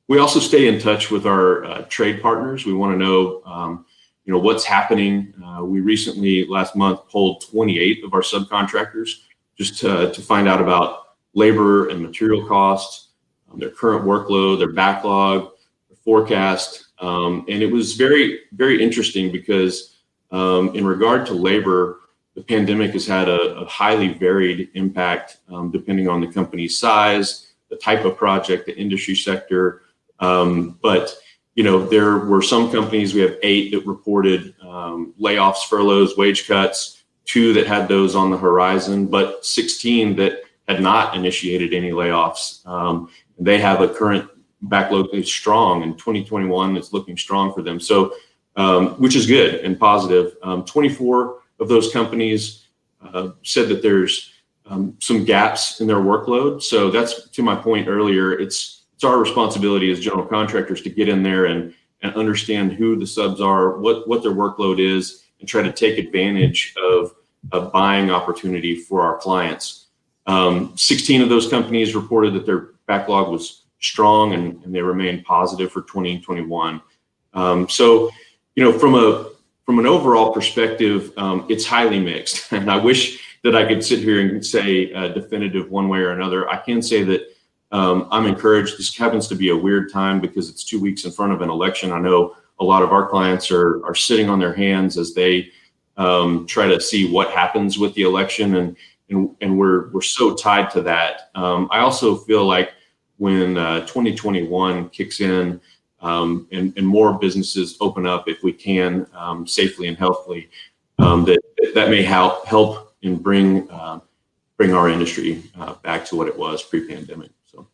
[SPEAKER 5] We also stay in touch with our trade partners. We want to know, what's happening. We recently, last month, polled 28 of our subcontractors just to find out about labor and material costs, their current workload, their backlog, their forecast. And it was very, very interesting because in regard to labor, the pandemic has had a highly varied impact depending on the company's size, the type of project, the industry sector. But there were some companies, we have 8 that reported layoffs, furloughs, wage cuts, 2 that had those on the horizon, but 16 that had not initiated any layoffs. They have a current backlog that's strong, and 2021 is looking strong for them. So, which is good and positive. 24 of those companies said that there's some gaps in their workload. So that's, to my point earlier, it's our responsibility as general contractors to get in there and understand who the subs are, what their workload is, and try to take advantage of a buying opportunity for our clients. 16 of those companies reported that their backlog was strong and they remain positive for 2021. So, from an overall perspective, it's highly mixed. And I wish that I could sit here and say definitive one way or another. I can say that I'm encouraged. This happens to be a weird time because it's 2 weeks in front of an election. I know a lot of our clients are sitting on their hands as they try to see what happens with the election, and we're so tied to that. I also feel like when 2021 kicks in and more businesses open up, if we can, safely and healthily, that may help and bring our industry back to what it was pre-pandemic. So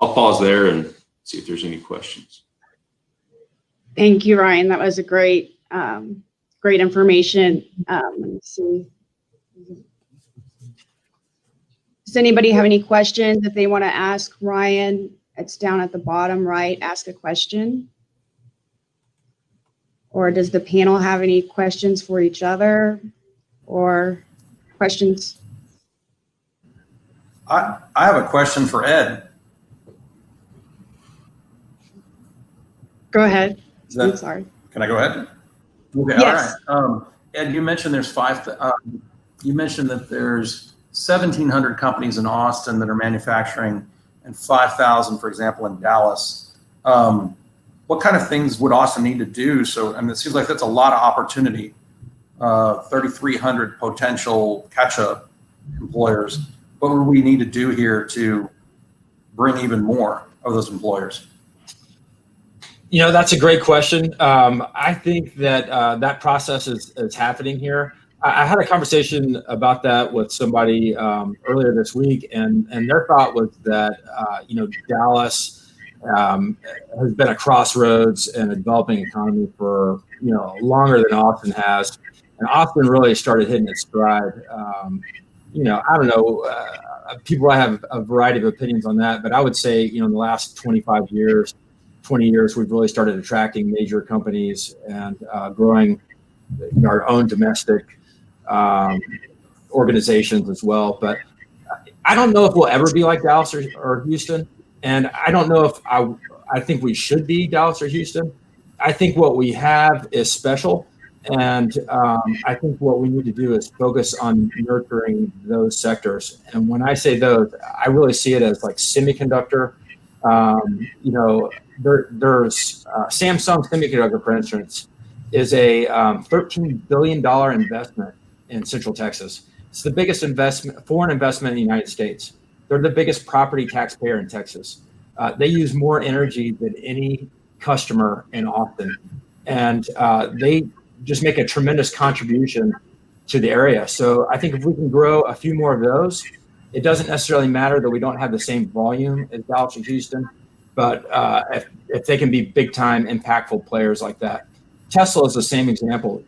[SPEAKER 5] I'll pause there and see if there's any questions.
[SPEAKER 1] Thank you, Ryan. That was a great great information. Let me see. Does anybody have any questions that they want to ask Ryan? It's down at the bottom right. Ask a question. Or does the panel have any questions for each other or questions?
[SPEAKER 3] I have a question for Ed.
[SPEAKER 1] Go ahead.
[SPEAKER 3] Is that-
[SPEAKER 1] I'm sorry.
[SPEAKER 3] Can I go ahead? Okay.
[SPEAKER 1] Yes.
[SPEAKER 3] All right. Ed, you mentioned there's you mentioned that there's 1,700 companies in Austin that are manufacturing and 5,000, for example, in Dallas. What kind of things would Austin need to do? So, I mean, it seems like that's a lot of opportunity. 3,300 potential catch-up employers. What would we need to do here to bring even more of those employers?
[SPEAKER 4] You know, that's a great question. I think that that process is happening here. I had a conversation about that with somebody earlier this week, and their thought was that, Dallas has been a crossroads in a developing economy for, longer than Austin has. And Austin really started hitting its stride. I don't know. People have a variety of opinions on that, but I would say, in the last 20 years, we've really started attracting major companies and growing our own domestic organizations as well. But I don't know if we'll ever be like Dallas or Houston. And I don't know if I think we should be Dallas or Houston. I think what we have is special. And I think what we need to do is focus on nurturing those sectors. And when I say those, I really see it as like semiconductor. There's Samsung Semiconductor, for instance, is a $13 billion investment in Central Texas. It's the biggest foreign investment in the United States. They're the biggest property taxpayer in Texas. They use more energy than any customer in Austin. And they just make a tremendous contribution to the area. So I think if we can grow a few more of those, it doesn't necessarily matter that we don't have the same volume as Dallas or Houston, but if they can be big time impactful players like that. Tesla is the same example.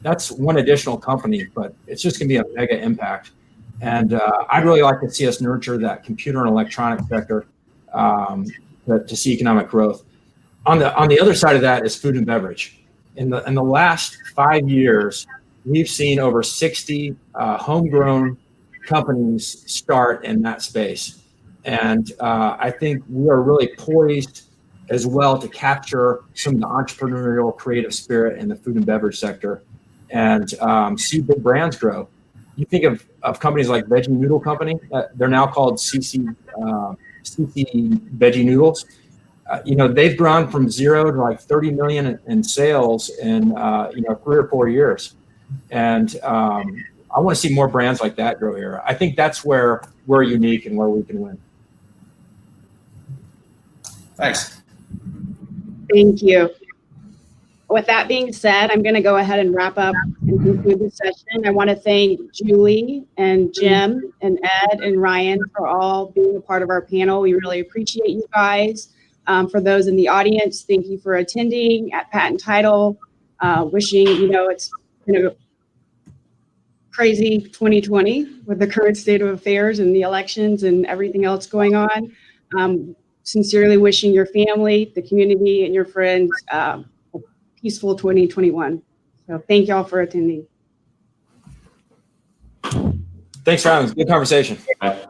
[SPEAKER 4] That's one additional company, but it's just going to be a mega impact. And I'd really like to see us nurture that computer and electronic sector to see economic growth. On the other side of that is food and beverage. In the last 5 years, we've seen over 60 homegrown companies start in that space. And I think we are really poised as well to capture some of the entrepreneurial creative spirit in the food and beverage sector and see big brands grow. You think of companies like Veggie Noodle Company, they're now called CC Veggie Noodles. They've grown from 0 to like 30 million in sales in 3 or 4 years. And I want to see more brands like that grow here. I think that's where we're unique and where we can win.
[SPEAKER 3] Thanks.
[SPEAKER 1] Thank you. With that being said, I'm going to go ahead and wrap up and conclude the session. I want to thank Julie and Jim and Ed and Ryan for all being a part of our panel. We really appreciate you guys. For those in the audience, thank you for attending at Patten Title. Wishing, it's been a crazy 2020 with the current state of affairs and the elections and everything else going on. Sincerely wishing your family, the community, and your friends a peaceful 2021. So thank y'all for attending.
[SPEAKER 4] Thanks, Ryan. Good conversation.
[SPEAKER 5] Bye.